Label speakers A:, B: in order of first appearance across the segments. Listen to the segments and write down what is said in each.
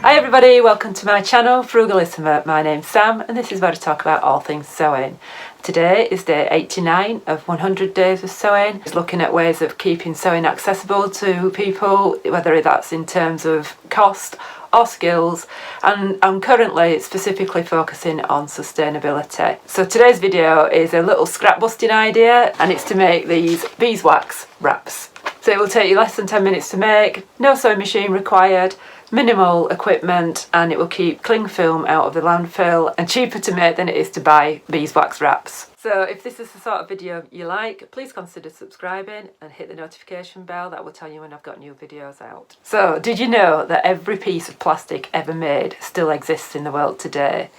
A: Hi everybody, welcome to my channel, Frugalisama. My name's Sam and this is where I talk about all things sewing. Today is day 89 of 100 days of sewing. It's looking at ways of keeping sewing accessible to people, whether that's in terms of cost or skills, and I'm currently specifically focusing on sustainability. So today's video is a little scrap busting idea, and it's to make these beeswax wraps. So it will take you less than 10 minutes to make, no sewing machine required, minimal equipment, and it will keep cling film out of the landfill and cheaper to make than it is to buy beeswax wraps. So if this is the sort of video you like, please consider subscribing and hit the notification bell. That will tell you when I've got new videos out. So did you know that every piece of plastic ever made still exists in the world today?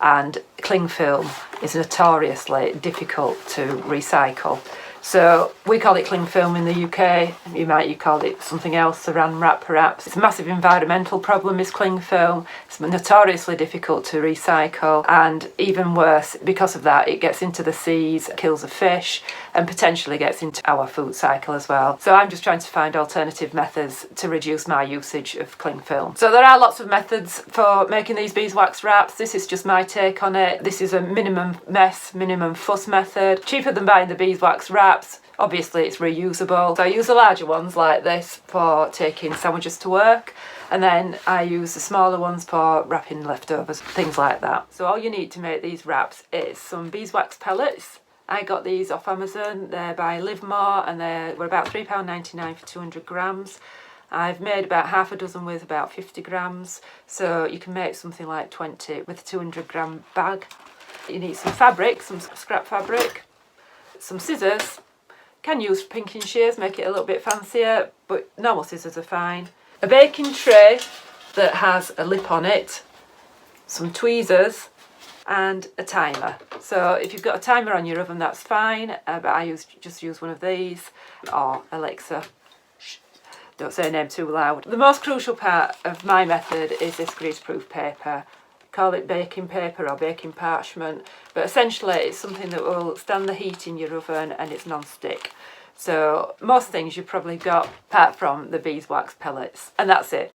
A: And cling film is notoriously difficult to recycle. So we call it cling film in the UK, you call it something else, saran wrap perhaps. It's a massive environmental problem, is cling film. It's notoriously difficult to recycle, and even worse, because of that, it gets into the seas, kills the fish, and potentially gets into our food cycle as well. So I'm just trying to find alternative methods to reduce my usage of cling film. So there are lots of methods for making these beeswax wraps. This is just my take on it. This is a minimum mess, minimum fuss method. Cheaper than buying the beeswax wrap. Obviously it's reusable, so I use the larger ones like this for taking sandwiches to work, and then I use the smaller ones for wrapping leftovers, things like that. So all you need to make these wraps is some beeswax pellets. I got these off Amazon. They're by Livemore and they were about £3.99 for 200 grams. I've made about half a dozen with about 50 grams, so you can make something like 20 with a 200 gram bag. You need some fabric, some scrap fabric, some scissors. Can use pinking shears, make it a little bit fancier, but normal scissors are fine. A baking tray that has a lip on it, some tweezers, and a timer. So if you've got a timer on your oven, that's fine, but I just use one of these, or Alexa. Shh, don't say her name too loud. The most crucial part of my method is this greaseproof paper. Call it baking paper or baking parchment, but essentially it's something that will stand the heat in your oven and it's non-stick. So most things you've probably got apart from the beeswax pellets, and that's it.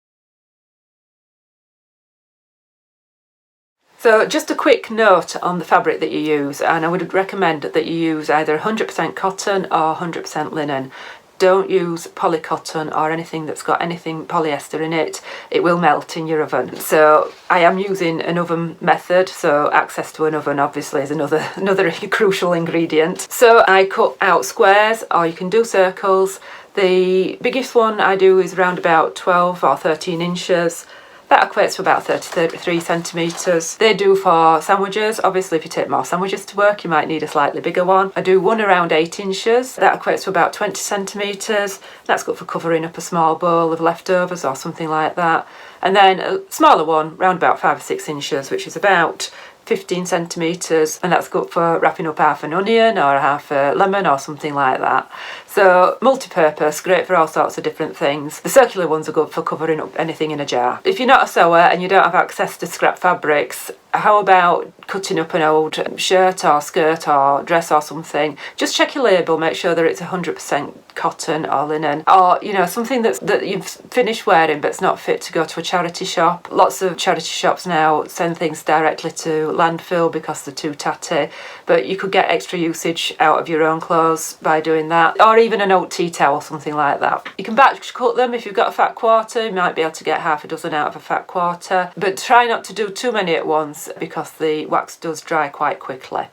A: So just a quick note on the fabric that you use, and I would recommend that you use either 100% cotton or 100% linen. Don't use polycotton or anything that's got anything polyester in it. It will melt in your oven. So I am using an oven method, so access to an oven obviously is another crucial ingredient. So I cut out squares, or you can do circles. The biggest one I do is around about 12 or 13 inches. That equates to about 33 centimetres. They do for sandwiches. Obviously, if you take more sandwiches to work, you might need a slightly bigger one. I do one around 8 inches. That equates to about 20 centimetres. That's good for covering up a small bowl of leftovers or something like that. And then a smaller one, around about 5 or 6 inches, which is about 15 centimetres, and that's good for wrapping up half an onion or half a lemon or something like that. So multi-purpose, great for all sorts of different things. The circular ones are good for covering up anything in a jar. If you're not a sewer and you don't have access to scrap fabrics, how about cutting up an old shirt or skirt or dress or something? Just check your label, make sure that it's 100% cotton or linen, or something that you've finished wearing but it's not fit to go to a charity shop. Lots of charity shops now send things directly to landfill because they're too tatty, but you could get extra usage out of your own clothes by doing that, or even an old tea towel, something like that. You can batch cut them. If you've got a fat quarter, you might be able to get half a dozen out of a fat quarter, but try not to do too many at once because the wax does dry quite quickly.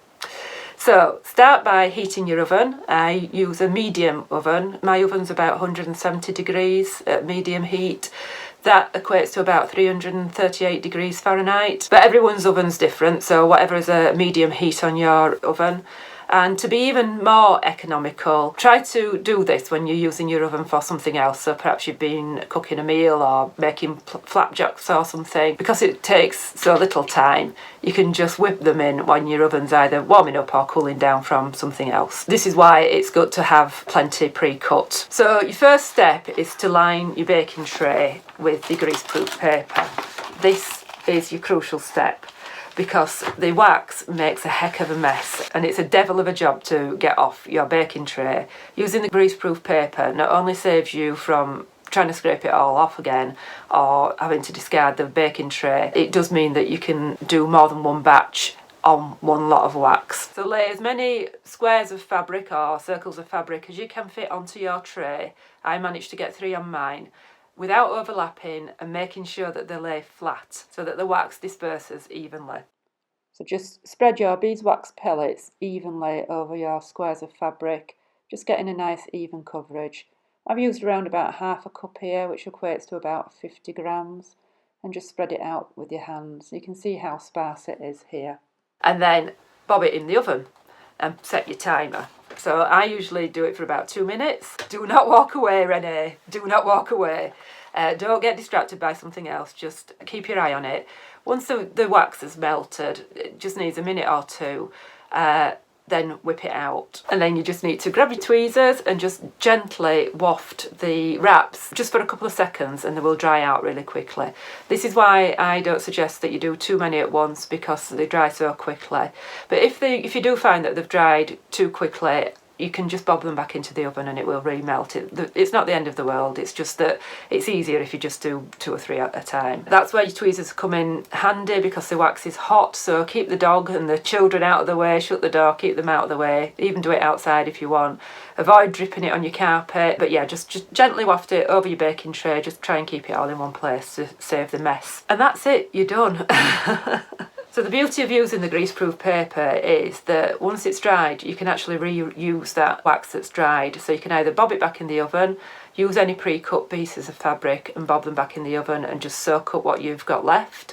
A: So start by heating your oven. I use a medium oven. My oven's about 170 degrees at medium heat. That equates to about 338 degrees Fahrenheit. But everyone's oven's different, so whatever is a medium heat on your oven. And to be even more economical, try to do this when you're using your oven for something else. So perhaps you've been cooking a meal or making flapjacks or something. Because it takes so little time, you can just whip them in when your oven's either warming up or cooling down from something else. This is why it's good to have plenty pre-cut. So your first step is to line your baking tray with the greaseproof paper. This is your crucial step, because the wax makes a heck of a mess and it's a devil of a job to get off your baking tray. Using the greaseproof paper not only saves you from trying to scrape it all off again or having to discard the baking tray, it does mean that you can do more than one batch on one lot of wax. So lay as many squares of fabric or circles of fabric as you can fit onto your tray. I managed to get 3 on mine without overlapping and making sure that they lay flat so that the wax disperses evenly. So just spread your beeswax pellets evenly over your squares of fabric, just getting a nice even coverage. I've used around about half a cup here, which equates to about 50 grams, and just spread it out with your hands. You can see how sparse it is here. And then bob it in the oven and set your timer. So I usually do it for about 2 minutes. Do not walk away, Renee. Do not walk away. Don't get distracted by something else. Just keep your eye on it. Once the wax has melted, it just needs a minute or two, then whip it out. And then you just need to grab your tweezers and just gently waft the wraps just for a couple of seconds, and they will dry out really quickly. This is why I don't suggest that you do too many at once, because they dry so quickly. But if you do find that they've dried too quickly, you can just bob them back into the oven and it will remelt it. It's not the end of the world, it's just that it's easier if you just do 2 or 3 at a time. That's where your tweezers come in handy, because the wax is hot, so keep the dog and the children out of the way, shut the door, keep them out of the way, even do it outside if you want. Avoid dripping it on your carpet, but yeah, just gently waft it over your baking tray, just try and keep it all in one place to save the mess. And that's it, you're done. So the beauty of using the greaseproof paper is that once it's dried, you can actually reuse that wax that's dried. So you can either bob it back in the oven, use any pre-cut pieces of fabric and bob them back in the oven and just soak up what you've got left.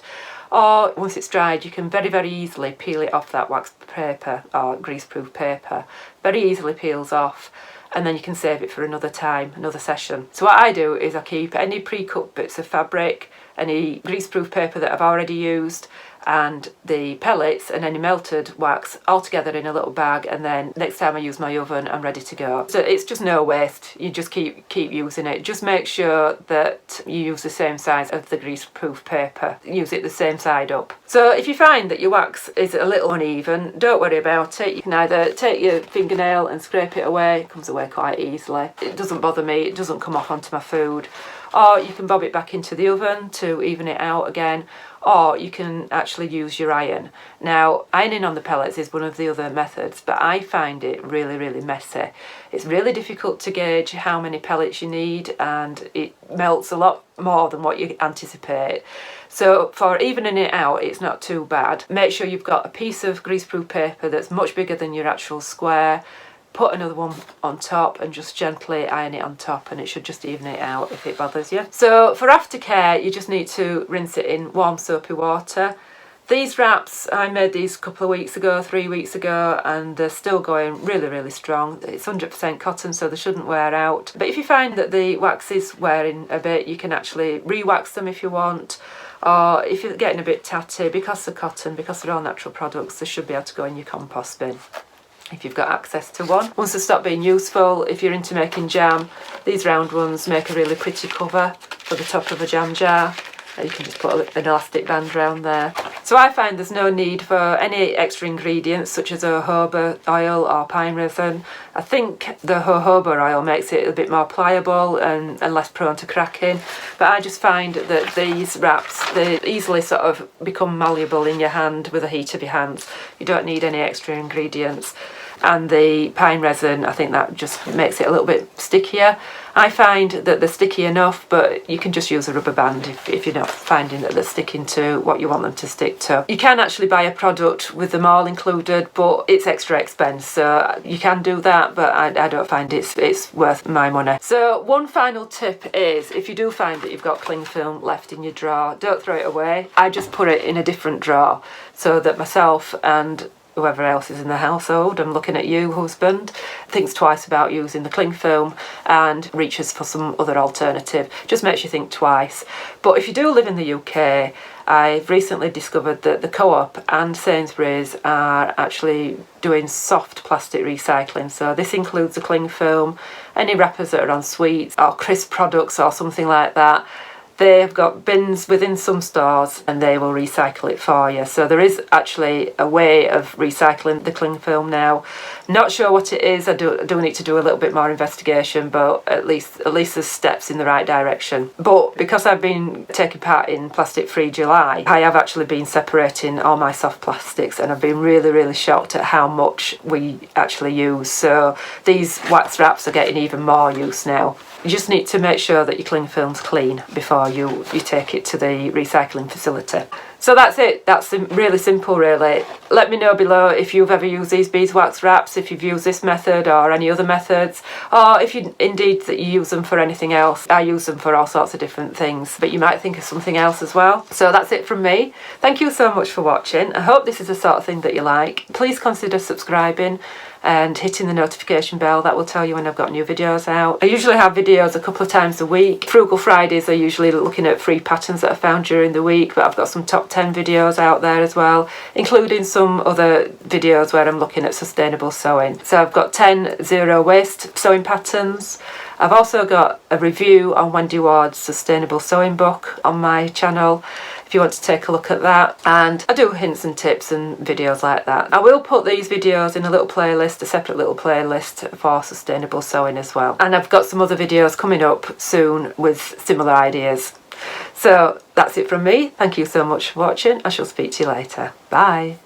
A: Or once it's dried, you can very, very easily peel it off that wax paper or greaseproof paper. Very easily peels off. And then you can save it for another time, another session. So what I do is I keep any pre-cut bits of fabric, any greaseproof paper that I've already used, and the pellets and any melted wax all together in a little bag, and then next time I use my oven I'm ready to go. So it's just no waste, you just keep using it. Just make sure that you use the same size of the greaseproof paper, use it the same side up. So if you find that your wax is a little uneven, don't worry about it. You can either take your fingernail and scrape it away, it comes away quite easily. It doesn't bother me, it doesn't come off onto my food. Or you can bob it back into the oven to even it out again, or you can actually use your iron. Now, ironing on the pellets is one of the other methods, but I find it really, really messy. It's really difficult to gauge how many pellets you need, and it melts a lot more than what you anticipate. So for evening it out, it's not too bad. Make sure you've got a piece of greaseproof paper that's much bigger than your actual square. Put another one on top and just gently iron it on top, and it should just even it out if it bothers you. So for aftercare, you just need to rinse it in warm soapy water. These wraps, I made these a couple of weeks ago, 3 weeks ago, and they're still going really, really strong. It's 100% cotton, so they shouldn't wear out. But if you find that the wax is wearing a bit, you can actually re-wax them if you want. Or if you're getting a bit tatty, because they're cotton, because they're all natural products, they should be able to go in your compost bin if you've got access to one. Once they stop being useful, if you're into making jam, these round ones make a really pretty cover for the top of a jam jar. You can just put an elastic band around there. So I find there's no need for any extra ingredients such as jojoba oil or pine resin. I think the jojoba oil makes it a bit more pliable and less prone to cracking, but I just find that these wraps, they easily sort of become malleable in your hand with the heat of your hands. You don't need any extra ingredients. And the pine resin, I think that just makes it a little bit stickier. I find that they're sticky enough, but you can just use a rubber band if you're not finding that they're sticking to what you want them to stick to. You can actually buy a product with them all included, but it's extra expense, so you can do that, but I don't find it's worth my money. So one final tip is, if you do find that you've got cling film left in your drawer, don't throw it away. I just put it in a different drawer so that myself and whoever else is in the household, I'm looking at you, husband, thinks twice about using the cling film and reaches for some other alternative. Just makes you think twice. But if you do live in the UK, I've recently discovered that the Co-op and Sainsbury's are actually doing soft plastic recycling. So this includes the cling film, any wrappers that are on sweets or crisp products or something like that. They have got bins within some stores and they will recycle it for you. So there is actually a way of recycling the cling film now. Not sure what it is. I do need to do a little bit more investigation, but at least there's steps in the right direction. But because I've been taking part in Plastic Free July, I have actually been separating all my soft plastics, and I've been really shocked at how much we actually use. So these wax wraps are getting even more use now. You just need to make sure that your cling film's clean before you take it to the recycling facility. So that's it. That's really simple, really. Let me know below if you've ever used these beeswax wraps, if you've used this method or any other methods, or if you indeed that you use them for anything else. I use them for all sorts of different things, but you might think of something else as well. So that's it from me. Thank you so much for watching. I hope this is the sort of thing that you like. Please consider subscribing and hitting the notification bell. That will tell you when I've got new videos out. I usually have videos a couple of times a week. Frugal Fridays are usually looking at free patterns that I found during the week, but I've got some top 10 videos out there as well, including some other videos where I'm looking at sustainable sewing. So I've got 10 zero waste sewing patterns. I've also got a review on Wendy Ward's sustainable sewing book on my channel, if you want to take a look at that. And I do hints and tips and videos like that. I will put these videos in a little playlist, a separate little playlist for sustainable sewing as well. And I've got some other videos coming up soon with similar ideas. So that's it from me. Thank you so much for watching. I shall speak to you later. Bye.